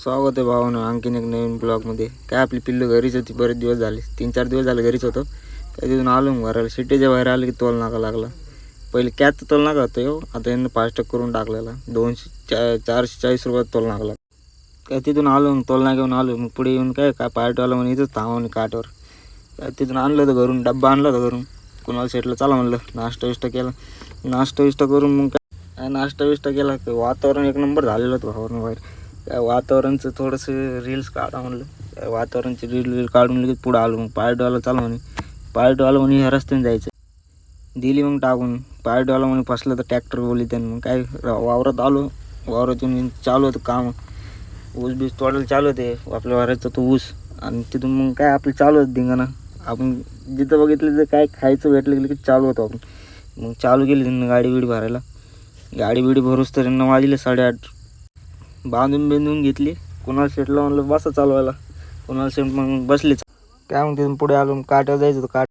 स्वागत आहे भावानं आणखीन एक नवीन ब्लॉगमध्ये. काय आपली पिल्लू घरीच होती, बरेच दिवस झाले, 3-4 दिवस झाले घरीच होतो. काय तिथून आलो मग घराला, सिटीच्या बाहेर आलं की तोल नाका लागला. पहिले कॅच तोल नाका होतो येऊ, आता यांनी फास्टॅग करून टाकलेला. 440 रुपयात तोल नाका लागला. काय तिथून आलो मग तोल नाका घेऊन आलो. मग पुढे येऊन काय पार्टीवाला म्हणून इथंच थांबा म्हणे काठवर. काय तिथून आणलं होतं घरून, डब्बा आणला होता घरून. कुणाला सेटला चला म्हणलं, नाश्ता केला. नाश्ता करून मग काय नाश्ता केला. वातावरण एक नंबर झालेलं होतं भावानं बाहेर. काय वातावरणचं थोडंसं रील्स काढा म्हणलं. काय वातावरणची रील काढून लगेच पुढं आलो. मग पार्टीवाला चालू म्हणे ह्या रस्त्याने जायचं. दिली मग टाकून. पार्टीवाला म्हणे फसलं तर ट्रॅक्टर बोलली त्यानं. मग काय वावरात आलो. वावरातून चालू होतं काम, ऊस बीस तोडायला चालू होते आपल्या वावराचा तो ऊस. आणि तिथून मग काय आपलं चालू होतं धिंगाणा. आपण जिथं बघितलं तर काय खायचं भेटलं की चालू होतं आपण. मग चालू केली त्यांनी गाडी बिडी भरायला. गाडी बिडी भरूस तर त्यांना वाजले 8:30. बांधून घेतली. कुणाला सेटला म्हणलं बसा चालवायला. कुणाला सेट मग बसलेच. काय मग तिथून पुढे आलो. काट्यावर जायचं होतं.